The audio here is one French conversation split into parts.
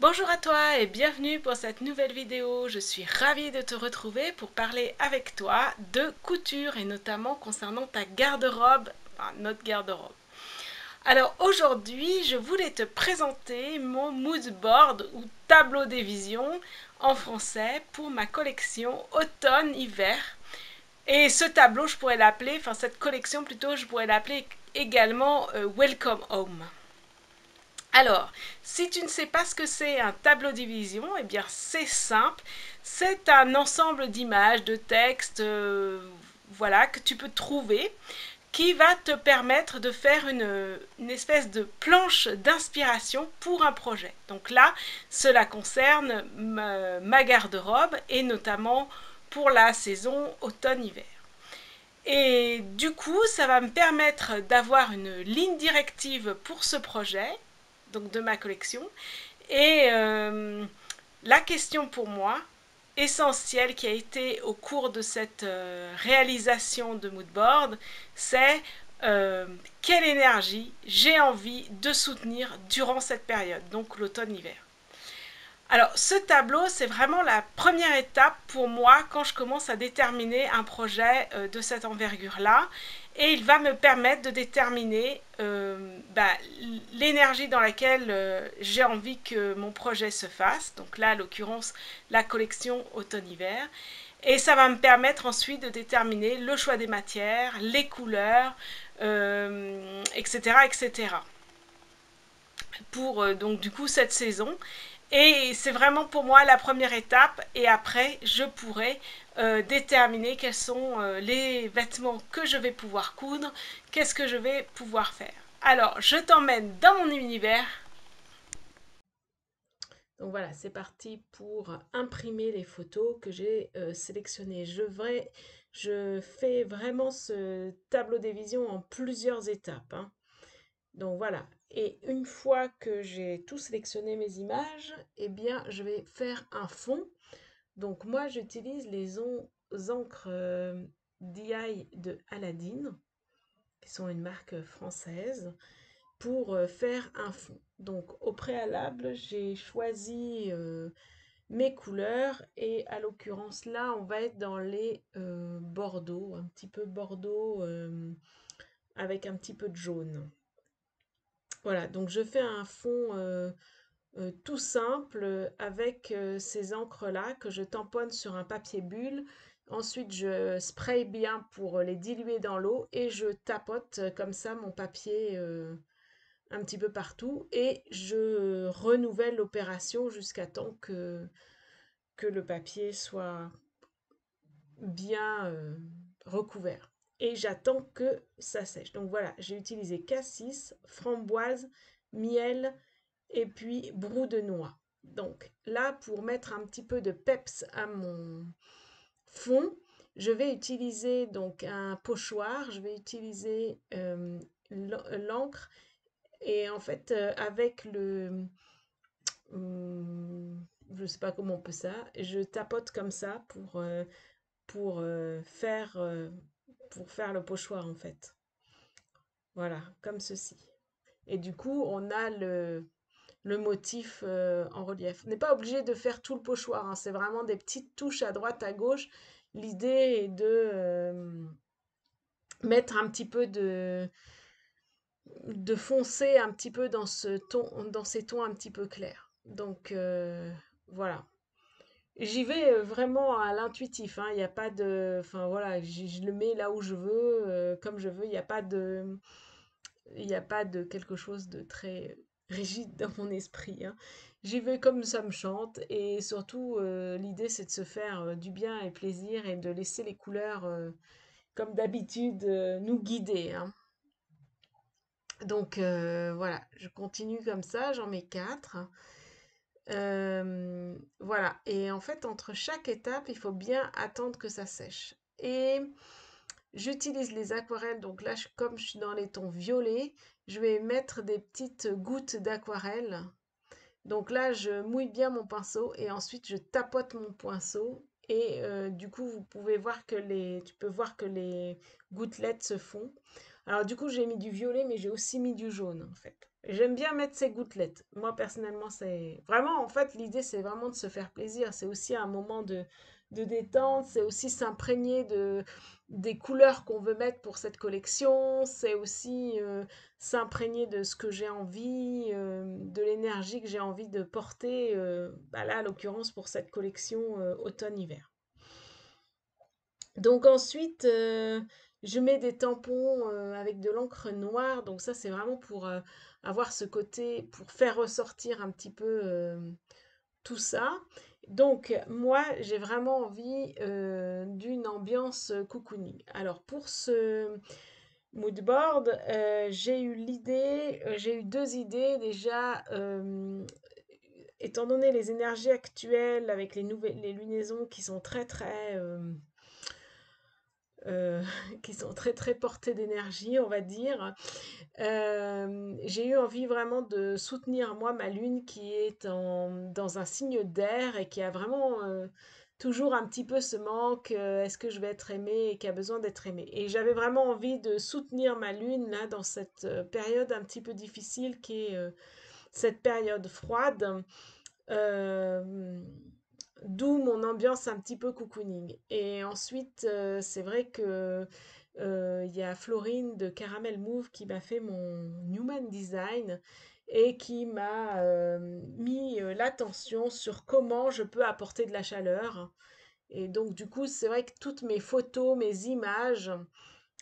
Bonjour à toi et bienvenue pour cette nouvelle vidéo. Je suis ravie de te retrouver pour parler avec toi de couture et notamment concernant ta garde-robe, enfin notre garde-robe. Alors aujourd'hui, je voulais te présenter mon mood board ou tableau des visions en français pour ma collection automne-hiver. Et ce tableau, je pourrais l'appeler, enfin cette collection plutôt, je pourrais l'appeler également Welcome Home. Alors, si tu ne sais pas ce que c'est un tableau division, eh bien c'est simple. C'est un ensemble d'images, de textes, voilà, que tu peux trouver, qui va te permettre de faire une espèce de planche d'inspiration pour un projet. Donc là, cela concerne ma garde-robe et notamment pour la saison automne-hiver. Et du coup, ça va me permettre d'avoir une ligne directive pour ce projet, donc de ma collection. Et la question pour moi, essentielle, qui a été au cours de cette réalisation de moodboard, c'est quelle énergie j'ai envie de soutenir durant cette période, donc l'automne-hiver. Alors, ce tableau, c'est vraiment la première étape pour moi quand je commence à déterminer un projet de cette envergure-là. Et il va me permettre de déterminer l'énergie dans laquelle j'ai envie que mon projet se fasse. Donc là, à l'occurrence, la collection automne-hiver. Et ça va me permettre ensuite de déterminer le choix des matières, les couleurs, etc., etc. Pour donc du coup cette saison. Et c'est vraiment pour moi la première étape. Et après, je pourrai déterminer quels sont les vêtements que je vais pouvoir coudre, qu'est-ce que je vais pouvoir faire. Alors, je t'emmène dans mon univers. Donc voilà, c'est parti pour imprimer les photos que j'ai sélectionnées. Je fais vraiment ce tableau des visions en plusieurs étapes, hein. Donc voilà. Et une fois que j'ai tout sélectionné mes images, eh bien, je vais faire un fond. Donc moi, j'utilise les encres DI de Aladdin, qui sont une marque française, pour faire un fond. Donc au préalable, j'ai choisi mes couleurs et à l'occurrence là, on va être dans les bordeaux, un petit peu bordeaux avec un petit peu de jaune. Voilà, donc je fais un fond tout simple avec ces encres-là que je tamponne sur un papier bulle. Ensuite, je spray bien pour les diluer dans l'eau et je tapote comme ça mon papier un petit peu partout et je renouvelle l'opération jusqu'à temps que le papier soit bien recouvert. Et j'attends que ça sèche. Donc voilà, j'ai utilisé cassis, framboise, miel et puis brou de noix. Donc là, pour mettre un petit peu de peps à mon fond, je vais utiliser donc un pochoir, je vais utiliser l'encre et en fait avec le je sais pas comment on peut ça, je tapote comme ça pour, pour faire le pochoir en fait. Voilà, comme ceci. Et du coup, on a le motif en relief. On n'est pas obligé de faire tout le pochoir, hein, c'est vraiment des petites touches à droite, à gauche. L'idée est de mettre un petit peu de foncer un petit peu dans ce ton, dans ces tons un petit peu clairs. Donc voilà. J'y vais vraiment à l'intuitif, hein. Il n'y a pas de, enfin voilà, je le mets là où je veux, comme je veux. Il n'y a pas de quelque chose de très rigide dans mon esprit, hein. J'y vais comme ça me chante et surtout l'idée c'est de se faire du bien et plaisir et de laisser les couleurs comme d'habitude nous guider, hein. Donc voilà, je continue comme ça, j'en mets quatre. Voilà, et en fait entre chaque étape, il faut bien attendre que ça sèche. Et j'utilise les aquarelles, donc là, comme je suis dans les tons violets, je vais mettre des petites gouttes d'aquarelle. Donc là, je mouille bien mon pinceau et ensuite je tapote mon pinceau. Et du coup, tu peux voir que les gouttelettes se font. Alors du coup, j'ai mis du violet, mais j'ai aussi mis du jaune, en fait. J'aime bien mettre ces gouttelettes. Moi, personnellement, c'est vraiment, en fait, l'idée, c'est vraiment de se faire plaisir. C'est aussi un moment de détente. C'est aussi s'imprégner des couleurs qu'on veut mettre pour cette collection. C'est aussi s'imprégner de ce que j'ai envie, de l'énergie que j'ai envie de porter, bah là, à l'occurrence, pour cette collection automne-hiver. Donc ensuite, je mets des tampons avec de l'encre noire. Donc ça, c'est vraiment pour avoir ce côté, pour faire ressortir un petit peu tout ça. Donc moi, j'ai vraiment envie d'une ambiance cocooning. Alors pour ce mood board, j'ai eu deux idées déjà. Étant donné les énergies actuelles avec les lunaisons qui sont euh, qui sont très très portées d'énergie, on va dire. J'ai eu envie vraiment de soutenir moi ma lune qui est dans un signe d'air et qui a vraiment toujours un petit peu ce manque, est-ce que je vais être aimée et qui a besoin d'être aimée. Et j'avais vraiment envie de soutenir ma lune là dans cette période un petit peu difficile qui est cette période froide. Euh, D'où mon ambiance un petit peu cocooning. Et ensuite, c'est vrai que il y a Florine de Caramel Move qui m'a fait mon Human Design et qui m'a mis l'attention sur comment je peux apporter de la chaleur. Et donc, du coup, c'est vrai que toutes mes photos, mes images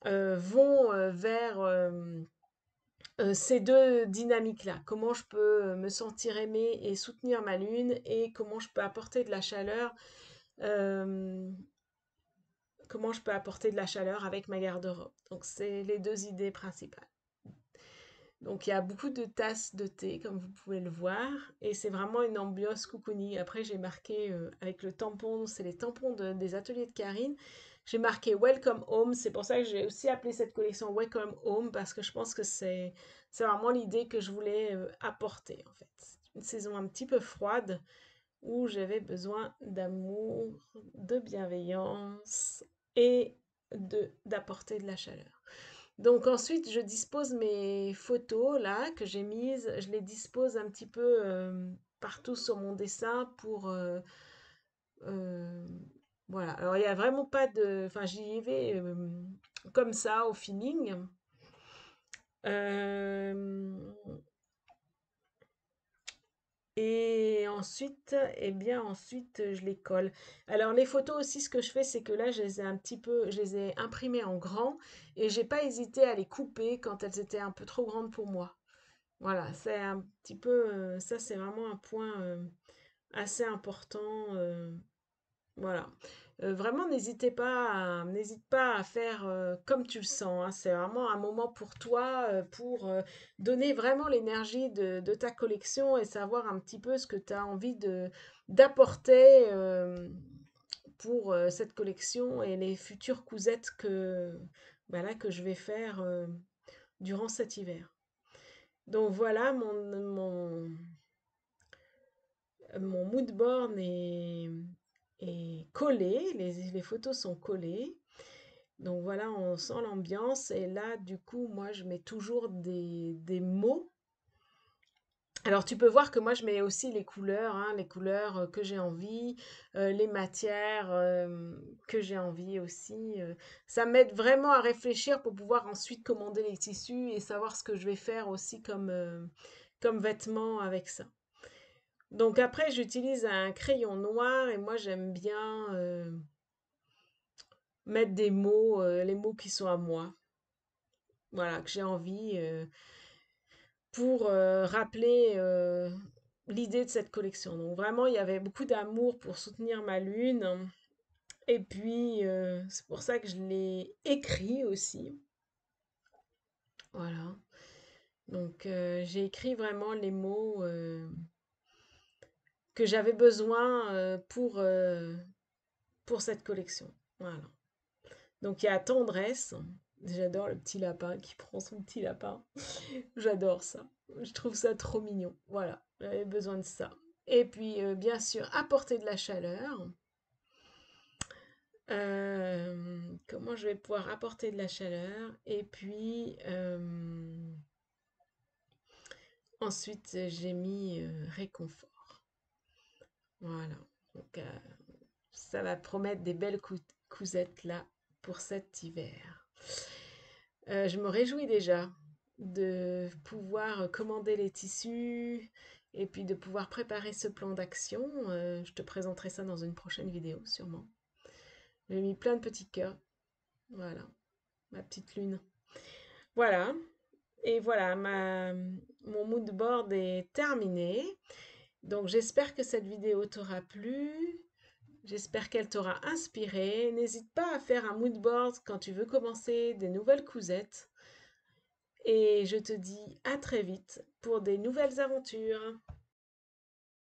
vont vers ces deux dynamiques-là. Comment je peux me sentir aimée et soutenir ma lune et comment je peux apporter de la chaleur. euh, Comment je peux apporter de la chaleur avec ma garde-robe. Donc, c'est les deux idées principales. Donc, il y a beaucoup de tasses de thé, comme vous pouvez le voir, et c'est vraiment une ambiance cocooning. Après, j'ai marqué avec le tampon, c'est les tampons des ateliers de Karine. J'ai marqué Welcome Home. C'est pour ça que j'ai aussi appelé cette collection Welcome Home, parce que je pense que c'est vraiment l'idée que je voulais apporter, en fait. Une saison un petit peu froide où j'avais besoin d'amour, de bienveillance et d'apporter de la chaleur. Donc ensuite, je dispose mes photos là que j'ai mises, je les dispose un petit peu partout sur mon dessin pour euh, voilà. Alors il y a vraiment pas de, enfin j'y vais comme ça au feeling. Euh, Et ensuite, eh bien, ensuite, je les colle. Alors, les photos aussi, ce que je fais, c'est que là, je les ai un petit peu, je les ai imprimées en grand et j'ai pas hésité à les couper quand elles étaient un peu trop grandes pour moi. Voilà, c'est un petit peu, ça, c'est vraiment un point assez important. Voilà. Vraiment, n'hésite pas à faire comme tu le sens, hein. C'est vraiment un moment pour toi, pour donner vraiment l'énergie de ta collection et savoir un petit peu ce que tu as envie d'apporter pour cette collection et les futures cousettes voilà, que je vais faire durant cet hiver. Donc voilà, mon mood board est collé, les photos sont collées. Donc voilà, on sent l'ambiance. Et là, du coup, moi, je mets toujours des mots. Alors, tu peux voir que moi, je mets aussi les couleurs, hein, les couleurs que j'ai envie, les matières que j'ai envie aussi. Ça m'aide vraiment à réfléchir pour pouvoir ensuite commander les tissus et savoir ce que je vais faire aussi comme vêtements avec ça. Donc après, j'utilise un crayon noir et moi, j'aime bien mettre des mots, les mots qui sont à moi. Voilà, que j'ai envie pour rappeler l'idée de cette collection. Donc vraiment, il y avait beaucoup d'amour pour soutenir ma lune. Et puis, c'est pour ça que je l'ai écrit aussi. Voilà. Donc, j'ai écrit vraiment les mots que j'avais besoin pour cette collection. Voilà. Donc, il y a tendresse. J'adore le petit lapin qui prend son petit lapin. J'adore ça. Je trouve ça trop mignon. Voilà, j'avais besoin de ça. Et puis, bien sûr, apporter de la chaleur. Comment je vais pouvoir apporter de la chaleur. Et puis, ensuite, j'ai mis réconfort. Voilà. Donc, ça va promettre des belles cousettes là pour cet hiver. Je me réjouis déjà de pouvoir commander les tissus et puis de pouvoir préparer ce plan d'action. Je te présenterai ça dans une prochaine vidéo, sûrement. J'ai mis plein de petits cœurs. Voilà, ma petite lune. Voilà. Et voilà, mon mood board est terminé. Donc j'espère que cette vidéo t'aura plu. J'espère qu'elle t'aura inspiré. N'hésite pas à faire un mood board quand tu veux commencer des nouvelles cousettes. Et je te dis à très vite pour des nouvelles aventures.